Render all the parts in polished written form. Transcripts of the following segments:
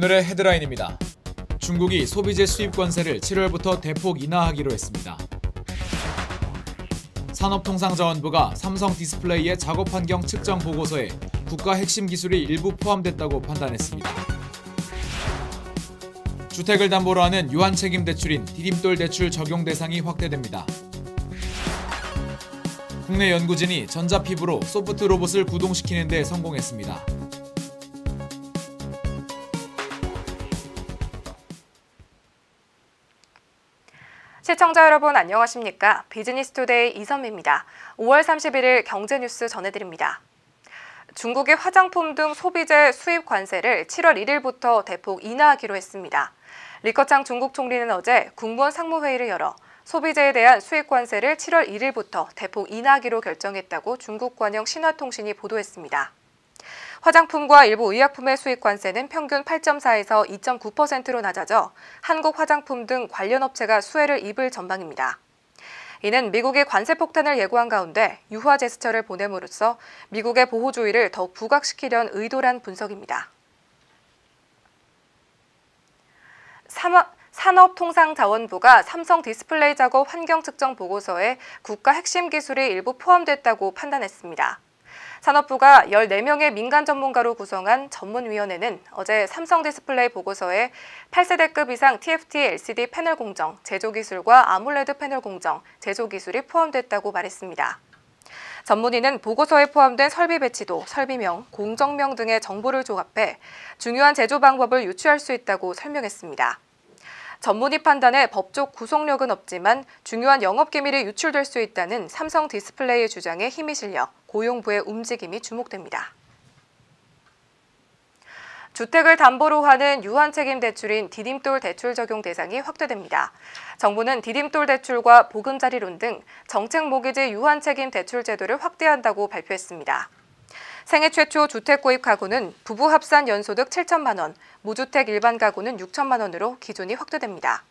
오늘의 헤드라인입니다. 중국이 소비재 수입 관세를 7월부터 대폭 인하하기로 했습니다. 산업통상자원부가 삼성 디스플레이의 작업 환경 측정 보고서에 국가 핵심 기술이 일부 포함됐다고 판단했습니다. 주택을 담보로 하는 유한 책임 대출인 디딤돌 대출 적용 대상이 확대됩니다. 국내 연구진이 전자피부로 소프트 로봇을 구동시키는 데 성공했습니다. 시청자 여러분 안녕하십니까? 비즈니스투데이 이선미입니다. 5월 31일 경제뉴스 전해드립니다. 중국이 화장품 등 소비재 수입 관세를 7월 1일부터 대폭 인하하기로 했습니다. 리커창 중국 총리는 어제 국무원 상무회의를 열어 소비재에 대한 수입 관세를 7월 1일부터 대폭 인하하기로 결정했다고 중국 관영 신화통신이 보도했습니다. 화장품과 일부 의약품의 수입 관세는 평균 8.4에서 2.9%로 낮아져 한국 화장품 등 관련 업체가 수혜를 입을 전망입니다. 이는 미국이 관세 폭탄을 예고한 가운데 유화 제스처를 보냄으로써 미국의 보호주의를 더욱 부각시키려는 의도란 분석입니다. 산업통상자원부가 삼성 디스플레이 작업 환경 측정 보고서에 국가 핵심 기술이 일부 포함됐다고 판단했습니다. 산업부가 14명의 민간 전문가로 구성한 전문위원회는 어제 삼성 디스플레이 보고서에 8세대급 이상 TFT LCD 패널 공정, 제조기술과 아몰레드 패널 공정, 제조기술이 포함됐다고 말했습니다. 전문위는 보고서에 포함된 설비 배치도, 설비명, 공정명 등의 정보를 조합해 중요한 제조 방법을 유추할 수 있다고 설명했습니다. 전문위 판단에 법적 구속력은 없지만 중요한 영업기밀이 유출될 수 있다는 삼성 디스플레이의 주장에 힘이 실려 고용부의 움직임이 주목됩니다. 주택을 담보로 하는 유한책임 대출인 디딤돌 대출 적용 대상이 확대됩니다. 정부는 디딤돌 대출과 보금자리론 등 정책 모기지 유한책임 대출 제도를 확대한다고 발표했습니다. 생애 최초 주택 구입 가구는 부부 합산 연소득 7천만 원, 무주택 일반 가구는 6천만 원으로 기준이 확대됩니다.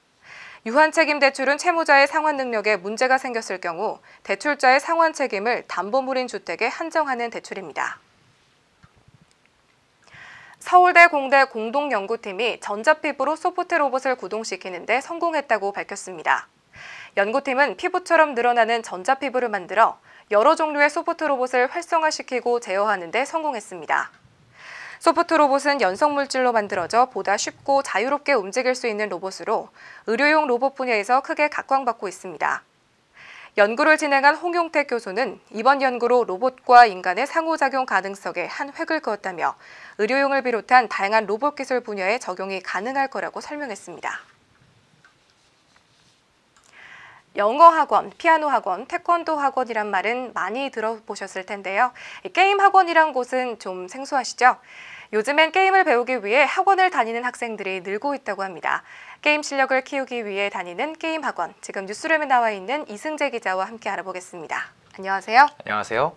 유한 책임 대출은 채무자의 상환 능력에 문제가 생겼을 경우 대출자의 상환 책임을 담보물인 주택에 한정하는 대출입니다. 서울대 공대 공동연구팀이 전자피부로 소프트 로봇을 구동시키는 데 성공했다고 밝혔습니다. 연구팀은 피부처럼 늘어나는 전자피부를 만들어 여러 종류의 소프트 로봇을 활성화시키고 제어하는 데 성공했습니다. 소프트 로봇은 연성물질로 만들어져 보다 쉽고 자유롭게 움직일 수 있는 로봇으로 의료용 로봇 분야에서 크게 각광받고 있습니다. 연구를 진행한 홍용택 교수는 이번 연구로 로봇과 인간의 상호작용 가능성에 한 획을 그었다며 의료용을 비롯한 다양한 로봇 기술 분야에 적용이 가능할 거라고 설명했습니다. 영어 학원, 피아노 학원, 태권도 학원이란 말은 많이 들어보셨을 텐데요. 게임 학원이란 곳은 좀 생소하시죠? 요즘엔 게임을 배우기 위해 학원을 다니는 학생들이 늘고 있다고 합니다. 게임 실력을 키우기 위해 다니는 게임 학원, 지금 뉴스룸에 나와 있는 이승재 기자와 함께 알아보겠습니다. 안녕하세요. 안녕하세요.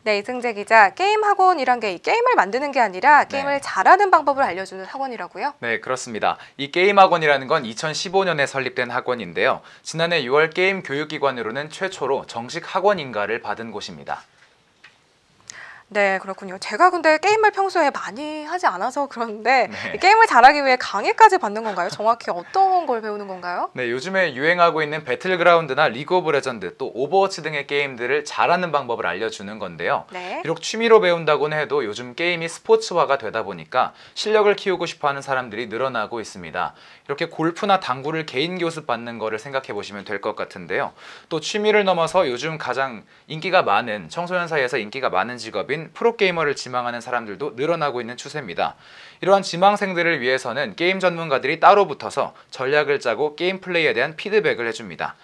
네, 이승재 기자, 게임 학원이란 게 게임을 만드는 게 아니라 게임을 잘하는 방법을 알려주는 학원이라고요? 네, 그렇습니다. 이 게임 학원이라는 건 2015년에 설립된 학원인데요. 지난해 6월 게임 교육기관으로는 최초로 정식 학원 인가를 받은 곳입니다. 네, 그렇군요. 제가 근데 게임을 평소에 많이 하지 않아서 그런데 게임을 잘하기 위해 강의까지 받는 건가요? 정확히 어떤 걸 배우는 건가요? 네, 요즘에 유행하고 있는 배틀그라운드나 리그 오브 레전드, 또 오버워치 등의 게임들을 잘하는 방법을 알려주는 건데요. 비록 취미로 배운다고는 해도 요즘 게임이 스포츠화가 되다 보니까 실력을 키우고 싶어하는 사람들이 늘어나고 있습니다. 이렇게 골프나 당구를 개인 교습 받는 거를 생각해 보시면 될 것 같은데요. 또 취미를 넘어서 요즘 가장 인기가 많은, 청소년 사이에서 인기가 많은 직업인 프로게이머를 지망하는 사람들도 늘어나고 있는 추세입니다. 이러한 지망생들을 위해서는 게임 전문가들이 따로 붙어서 전략을 짜고 게임 플레이에 대한 피드백을 해줍니다.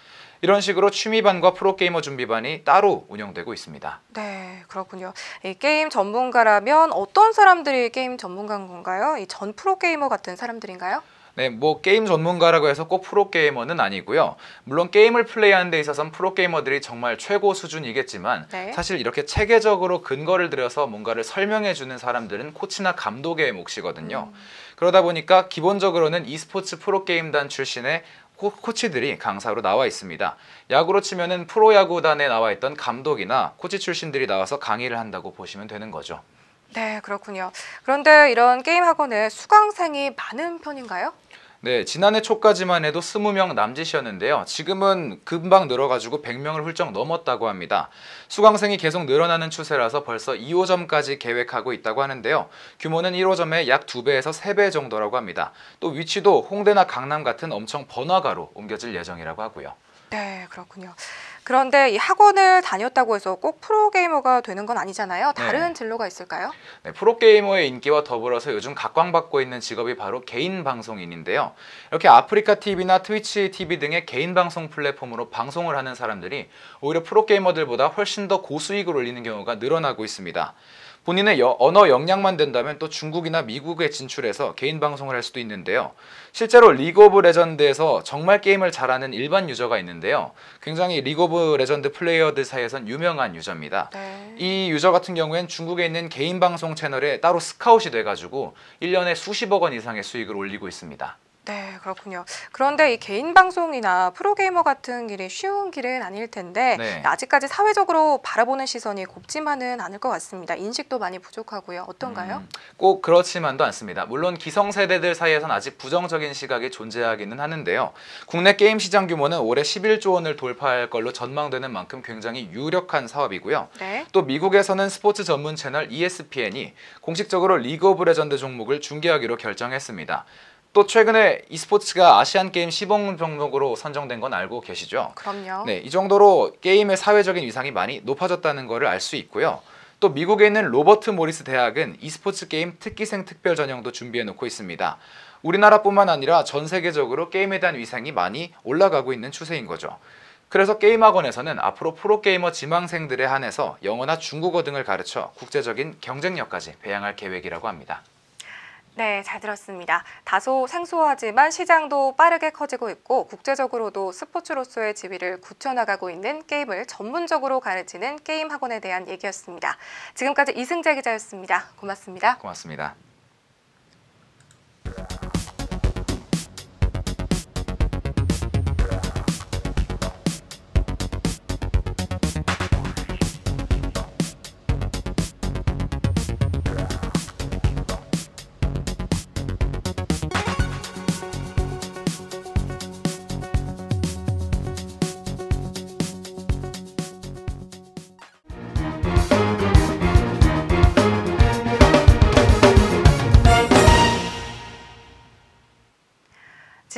이런 식으로 취미반과 프로게이머 준비반이 따로 운영되고 있습니다. 네, 그렇군요. 이 게임 전문가라면 어떤 사람들이 게임 전문가인 건가요? 이 전 프로게이머 같은 사람들인가요? 네, 뭐 게임 전문가라고 해서 꼭 프로게이머는 아니고요. 물론 게임을 플레이하는 데 있어서는 프로게이머들이 정말 최고 수준이겠지만 사실 이렇게 체계적으로 근거를 들여서 뭔가를 설명해주는 사람들은 코치나 감독의 몫이거든요. 그러다 보니까 기본적으로는 e스포츠 프로게임단 출신의 코치들이 강사로 나와 있습니다. 야구로 치면은 프로야구단에 나와 있던 감독이나 코치 출신들이 나와서 강의를 한다고 보시면 되는 거죠. 네, 그렇군요. 그런데 이런 게임 학원에 수강생이 많은 편인가요? 네, 지난해 초까지만 해도 20명 남짓이었는데요. 지금은 금방 늘어가지고 100명을 훌쩍 넘었다고 합니다. 수강생이 계속 늘어나는 추세라서 벌써 2호점까지 계획하고 있다고 하는데요. 규모는 1호점의 약 2배에서 3배 정도라고 합니다. 또 위치도 홍대나 강남 같은 엄청 번화가로 옮겨질 예정이라고 하고요. 네, 그렇군요. 그런데 이 학원을 다녔다고 해서 꼭 프로게이머가 되는 건 아니잖아요. 다른 네. 진로가 있을까요? 네, 프로게이머의 인기와 더불어서 요즘 각광받고 있는 직업이 바로 개인 방송인인데요. 이렇게 아프리카 TV나 트위치 TV 등의 개인 방송 플랫폼으로 방송을 하는 사람들이 오히려 프로게이머들보다 훨씬 더 고수익을 올리는 경우가 늘어나고 있습니다. 본인의 언어 역량만 된다면 또 중국이나 미국에 진출해서 개인 방송을 할 수도 있는데요. 실제로 리그 오브 레전드에서 정말 게임을 잘하는 일반 유저가 있는데요. 굉장히 리그 오브 레전드 플레이어들 사이에선 유명한 유저입니다. 네. 이 유저 같은 경우엔 중국에 있는 개인 방송 채널에 따로 스카웃이 돼가지고 1년에 수십억 원 이상의 수익을 올리고 있습니다. 네, 그렇군요. 그런데 이 개인 방송이나 프로게이머 같은 길이 쉬운 길은 아닐 텐데 네. 아직까지 사회적으로 바라보는 시선이 곱지만은 않을 것 같습니다. 인식도 많이 부족하고요. 어떤가요? 꼭 그렇지만도 않습니다. 물론 기성세대들 사이에선 아직 부정적인 시각이 존재하기는 하는데요. 국내 게임 시장 규모는 올해 11조 원을 돌파할 걸로 전망되는 만큼 굉장히 유력한 사업이고요. 네. 또 미국에서는 스포츠 전문 채널 ESPN이 공식적으로 리그 오브 레전드 종목을 중계하기로 결정했습니다. 또 최근에 e스포츠가 아시안게임 시범 종목으로 선정된 건 알고 계시죠? 그럼요. 네, 이 정도로 게임의 사회적인 위상이 많이 높아졌다는 것을 알 수 있고요. 또 미국에 있는 로버트 모리스 대학은 e스포츠 게임 특기생 특별 전형도 준비해 놓고 있습니다. 우리나라뿐만 아니라 전 세계적으로 게임에 대한 위상이 많이 올라가고 있는 추세인 거죠. 그래서 게임학원에서는 앞으로 프로게이머 지망생들에 한해서 영어나 중국어 등을 가르쳐 국제적인 경쟁력까지 배양할 계획이라고 합니다. 네, 잘 들었습니다. 다소 생소하지만 시장도 빠르게 커지고 있고 국제적으로도 스포츠로서의 지위를 굳혀나가고 있는 게임을 전문적으로 가르치는 게임 학원에 대한 얘기였습니다. 지금까지 이승재 기자였습니다. 고맙습니다. 고맙습니다.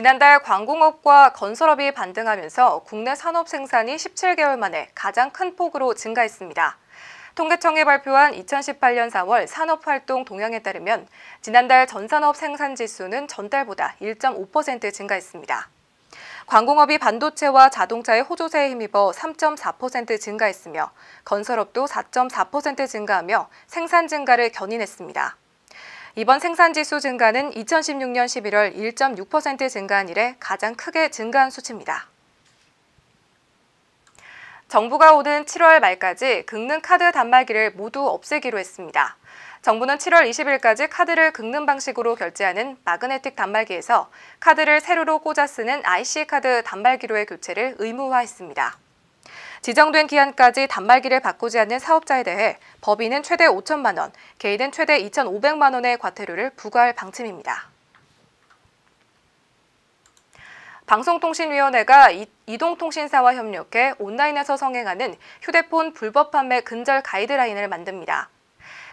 지난달 광공업과 건설업이 반등하면서 국내 산업 생산이 17개월 만에 가장 큰 폭으로 증가했습니다. 통계청이 발표한 2018년 4월 산업활동 동향에 따르면 지난달 전산업 생산지수는 전달보다 1.5% 증가했습니다. 광공업이 반도체와 자동차의 호조세에 힘입어 3.4% 증가했으며 건설업도 4.4% 증가하며 생산 증가를 견인했습니다. 이번 생산지수 증가는 2016년 11월 1.6% 증가한 이래 가장 크게 증가한 수치입니다. 정부가 오는 7월 말까지 긁는 카드 단말기를 모두 없애기로 했습니다. 정부는 7월 20일까지 카드를 긁는 방식으로 결제하는 마그네틱 단말기에서 카드를 세로로 꽂아 쓰는 IC카드 단말기로의 교체를 의무화했습니다. 지정된 기한까지 단말기를 바꾸지 않는 사업자에 대해 법인은 최대 5천만 원, 개인은 최대 2,500만 원의 과태료를 부과할 방침입니다. 방송통신위원회가 이동통신사와 협력해 온라인에서 성행하는 휴대폰 불법 판매 근절 가이드라인을 만듭니다.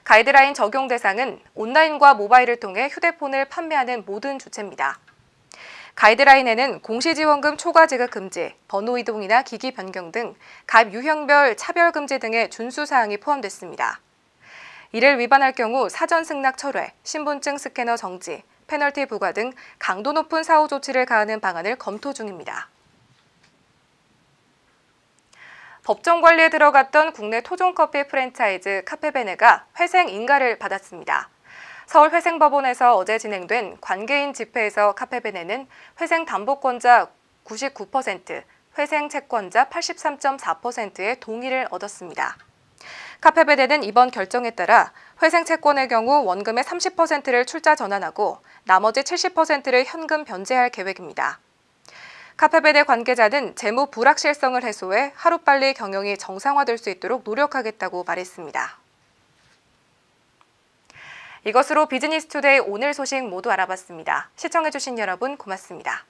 가이드라인 적용 대상은 온라인과 모바일을 통해 휴대폰을 판매하는 모든 주체입니다. 가이드라인에는 공시지원금 초과 지급 금지, 번호 이동이나 기기 변경 등 가입 유형별 차별 금지 등의 준수 사항이 포함됐습니다. 이를 위반할 경우 사전 승낙 철회, 신분증 스캐너 정지, 페널티 부과 등 강도 높은 사후 조치를 가하는 방안을 검토 중입니다. 법정 관리에 들어갔던 국내 토종커피 프랜차이즈 카페베네가 회생 인가를 받았습니다. 서울 회생법원에서 어제 진행된 관계인 집회에서 카페베네는 회생 담보권자 99%, 회생 채권자 83.4%의 동의를 얻었습니다. 카페베네는 이번 결정에 따라 회생 채권의 경우 원금의 30%를 출자 전환하고 나머지 70%를 현금 변제할 계획입니다. 카페베네 관계자는 재무 불확실성을 해소해 하루빨리 경영이 정상화될 수 있도록 노력하겠다고 말했습니다. 이것으로 비즈니스투데이 오늘 소식 모두 알아봤습니다. 시청해주신 여러분 고맙습니다.